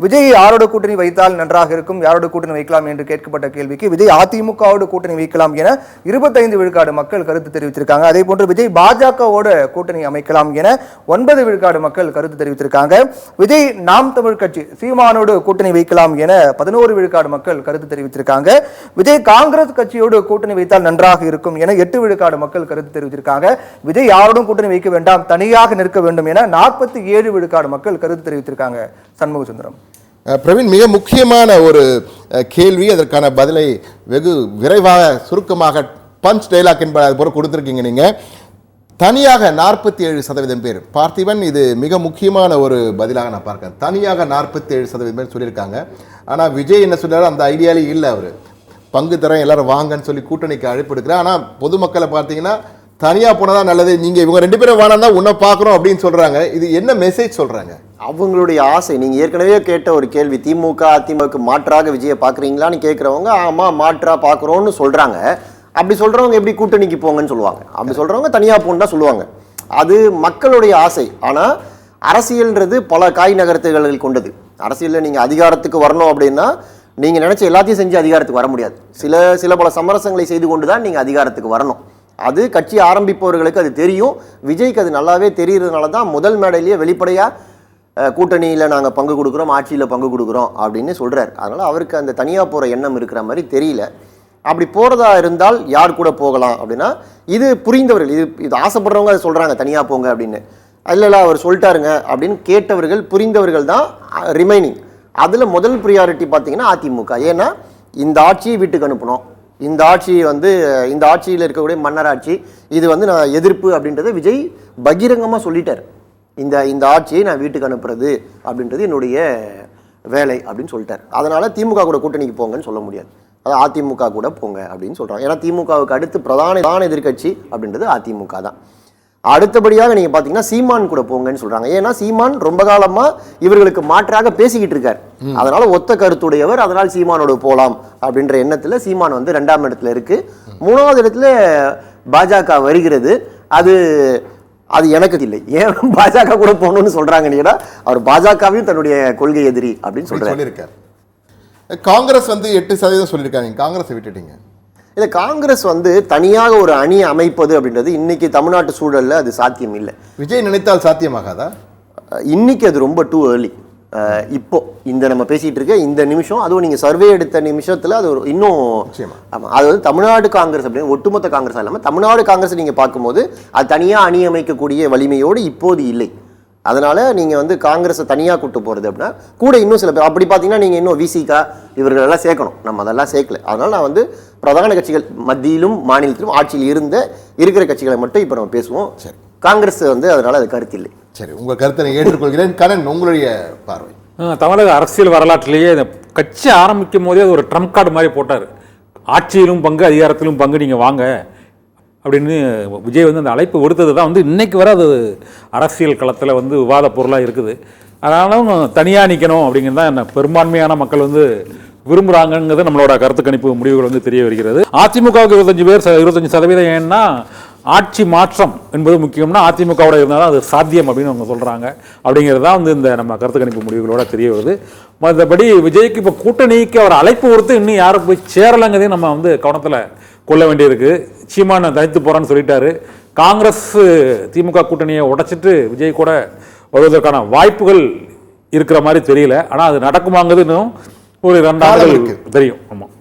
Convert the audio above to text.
விஜய் யாரோட கூட்டணி வைத்தால் நன்றாக இருக்கும், யாரோட கூட்டணி வைக்கலாம் என்று கேட்கப்பட்ட கேள்விக்கு விஜய் அதிமுகவோடு கூட்டணி வைக்கலாம் என 25 விழுக்காடு மக்கள் கருத்து தெரிவித்திருக்காங்க. அதே போன்று விஜய் பாஜகவோட கூட்டணி அமைக்கலாம் என 9 விழுக்காடு மக்கள் கருத்து தெரிவித்திருக்காங்க. விஜய் நாம் தமிழ் கட்சி சீமானோடு கூட்டணி வைக்கலாம் என 11 விழுக்காடு மக்கள் கருத்து தெரிவித்திருக்காங்க. விஜய் காங்கிரஸ் கட்சியோடு கூட்டணி வைத்தால் நன்றாக இருக்கும் என 8 விழுக்காடு மக்கள் கருத்து தெரிவித்திருக்காங்க. விஜய் யாரோடும் கூட்டணி வைக்க வேண்டாம், தனியாக நிற்க வேண்டும் என 47 விழுக்காடு மக்கள் கருத்து தெரிவித்திருக்காங்க. சண்முக சுந்தரம். பிரவீன், மிக முக்கியமான ஒரு கேள்வி, அதற்கான பதிலை வெகு விரைவாக சுருக்கமாக பஞ்ச் டைலாக் என்பது போல கொடுத்துருக்கீங்க. நீங்கள் தனியாக 47% பேர், பார்த்திபன், இது மிக முக்கியமான ஒரு பதிலாக நான் பார்க்கிறேன். தனியாக 47% பேர் சொல்லியிருக்காங்க. ஆனால் விஜய் என்ன சொல்றாரு, அந்த ஐடியாலே இல்லை. அவர் பங்கு தரேன் எல்லாரும் வாங்கன்னு சொல்லி கூட்டணிக்கு அழைப்பு எடுக்கிறார். ஆனால் பொதுமக்களை பார்த்தீங்கன்னா தனியாக போனதான் நல்லது, நீங்கள் இவங்க 2 பேரும் வேணாம் தான் உன்னை பார்க்குறோம் அப்படின்னு சொல்கிறாங்க. இது என்ன மெசேஜ் சொல்கிறாங்க? அவங்களுடைய ஆசை. நீங்கள் ஏற்கனவே கேட்ட ஒரு கேள்வி, திமுக அதிமுகவுக்கு மாற்றாக விஜயை பார்க்குறீங்களான்னு கேட்குறவங்க ஆமாம் மாற்றா பார்க்குறோன்னு சொல்கிறாங்க. அப்படி சொல்கிறவங்க எப்படி கூட்டணிக்கு போங்கன்னு சொல்லுவாங்க, அப்படி சொல்கிறவங்க தனியாக போன்னு தான் சொல்லுவாங்க. அது மக்களுடைய ஆசை. ஆனால் அரசியல்ன்றது பல காய் நகர்த்துகள் கொண்டது. அரசியலில் நீங்கள் அதிகாரத்துக்கு வரணும் அப்படின்னா நீங்கள் நினச்ச எல்லாத்தையும் செஞ்சு அதிகாரத்துக்கு வர முடியாது. சில பல சமரசங்களை செய்து கொண்டு தான் நீங்கள் அதிகாரத்துக்கு வரணும். அது கட்சி ஆரம்பிப்பவர்களுக்கு அது தெரியும். விஜய்க்கு அது நல்லாவே தெரிகிறதுனால தான் முதல் மேடையிலேயே வெளிப்படையாக கூட்டணியில் நாங்கள் பங்கு கொடுக்குறோம், ஆட்சியில் பங்கு கொடுக்குறோம் அப்படின்னு சொல்கிறார். அதனால் அவருக்கு அந்த தனியாக போகிற எண்ணம் இருக்கிற மாதிரி தெரியல. அப்படி போகிறதா இருந்தால் யார் கூட போகலாம் அப்படின்னா, இது புரிந்தவர்கள், இது ஆசைப்படுறவங்க அதை சொல்கிறாங்க தனியாக போங்க அப்படின்னு. இல்லை அவர் சொல்லிட்டாருங்க அப்படின்னு கேட்டவர்கள் புரிந்தவர்கள் தான் ரிமைனிங். அதில் முதல் ப்ரியாரிட்டி பார்த்தீங்கன்னா அதிமுக. ஏன்னா இந்த ஆட்சியை வீட்டுக்கு அனுப்பணும், இந்த ஆட்சி இந்த ஆட்சியில் இருக்கக்கூடிய மன்னராட்சி, இது நான் எதிர்ப்பு அப்படின்றத விஜய் பகிரங்கமாக சொல்லிட்டார். இந்த ஆட்சியை நான் வீட்டுக்கு அனுப்புறது அப்படின்றது என்னுடைய வேலை அப்படின்னு சொல்லிட்டார். அதனால் திமுக கூட கூட்டணிக்கு போங்கன்னு சொல்ல முடியாது, அது அதிமுக கூட போங்க அப்படின்னு சொல்கிறாங்க. ஏன்னா திமுகவுக்கு அடுத்து பிரதான எதிர்கட்சி அப்படின்றது அதிமுக தான். அடுத்தபடியாக நீங்கள் பார்த்தீங்கன்னா சீமான் கூட போங்கன்னு சொல்கிறாங்க. ஏன்னா சீமான் ரொம்ப காலமாக இவர்களுக்கு மாற்றாக பேசிக்கிட்டு இருக்கார். அதனால் ஒத்த கருத்துடையவர், அதனால் சீமானோடு போகலாம் அப்படின்ற எண்ணத்தில் சீமான் 2ஆம் இடத்துல இருக்குது. 3வது இடத்துல பாஜக வருகிறது. அது எனக்கு இல்லை, ஏன் பாஜக கூட போகணும்னு சொல்கிறாங்கன்னா அவர் பாஜகவையும் தன்னுடைய கொள்கை எதிரி அப்படின்னு சொல்லியிருக்கார். காங்கிரஸ் 8% சொல்லியிருக்காங்க, காங்கிரஸை விட்டுட்டீங்க. இல்லை, காங்கிரஸ் தனியாக ஒரு அணி அமைப்பது அப்படின்றது இன்னைக்கு தமிழ்நாட்டு சூழலில் அது சாத்தியம் இல்லை. விஜய் நினைத்தால் சாத்தியமாகாதா? இன்னைக்கு அது ரொம்ப டூ ஏர்லி. இப்போ நம்ம பேசிகிட்டு இருக்க இந்த நிமிஷம், அதுவும் நீங்கள் சர்வே எடுத்த நிமிஷத்தில் அது இன்னும் ஆமாம், அது தமிழ்நாடு காங்கிரஸ் அப்படின்னு ஒட்டுமொத்த காங்கிரஸ் இல்லாமல் தமிழ்நாடு காங்கிரஸ் நீங்கள் பார்க்கும்போது அது தனியாக அணி அமைக்கக்கூடிய வலிமையோடு இப்போது இல்லை. அதனால் நீங்கள் காங்கிரஸை தனியாக கூட்டு போகிறது அப்படின்னா கூட இன்னும் சில பேர் அப்படி பார்த்தீங்கன்னா நீங்கள் இன்னும் விசிகா இவர்களெல்லாம் சேர்க்கணும். நம்ம அதெல்லாம் சேர்க்கல. அதனால் நான் பிரதான கட்சிகள் மத்தியிலும் மாநிலத்திலும் ஆட்சியில் இருக்கிற கட்சிகளை மட்டும் இப்போ நம்ம பேசுவோம். சரி, காங்கிரஸ் அதனால் அது கருத்து இல்லை. சரி, உங்கள் கருத்தை ஏற்றுக்கொள்கிறேன். கரண், உங்களுடைய பார்வை. தமிழக அரசியல் வரலாற்றிலேயே இந்த கட்சி ஆரம்பிக்கும் போதே அது ஒரு ட்ரம்ப் கார்டு மாதிரி போட்டார். ஆட்சியிலும் பங்கு, அதிகாரத்திலும் பங்கு, நீங்கள் வாங்க அப்படின்னு விஜய் அந்த அழைப்பு விடுத்தது தான் இன்னைக்கு வர அது அரசியல் களத்தில் விவாத பொருளாக இருக்குது. அதனாலும் தனியாக நிற்கணும் அப்படிங்கிறது தான் என்ன பெரும்பான்மையான மக்கள் விரும்புகிறாங்கிறது நம்மளோட கருத்து கணிப்பு முடிவுகள் தெரிய வருகிறது. அதிமுகவுக்கு 25% ஏன்னா ஆட்சி மாற்றம் என்பது முக்கியம்னா அதிமுகவோட இருந்தால் அது சாத்தியம் அப்படின்னு அவங்க சொல்கிறாங்க. அப்படிங்கிறது தான் இந்த நம்ம கருத்து கணிப்பு முடிவுகளோட தெரிய வருது. மற்றபடி விஜய்க்கு இப்போ கூட்டணிக்கு அவர் அழைப்பு கொடுத்து இன்னும் யாரும் போய் சேரலைங்கிறதையும் நம்ம கவனத்தில் கொள்ள வேண்டியிருக்கு. சீமான் தனித்து போகிறான்னு சொல்லிட்டாரு. காங்கிரஸ் திமுக கூட்டணியை உடைச்சிட்டு விஜய் கூட வருவதற்கான வாய்ப்புகள் இருக்கிற மாதிரி தெரியல. ஆனால் அது நடக்குமாங்கிறது இன்னும் ஒரு 2 ஆண்டுகள் தெரியும். ஆமாம்.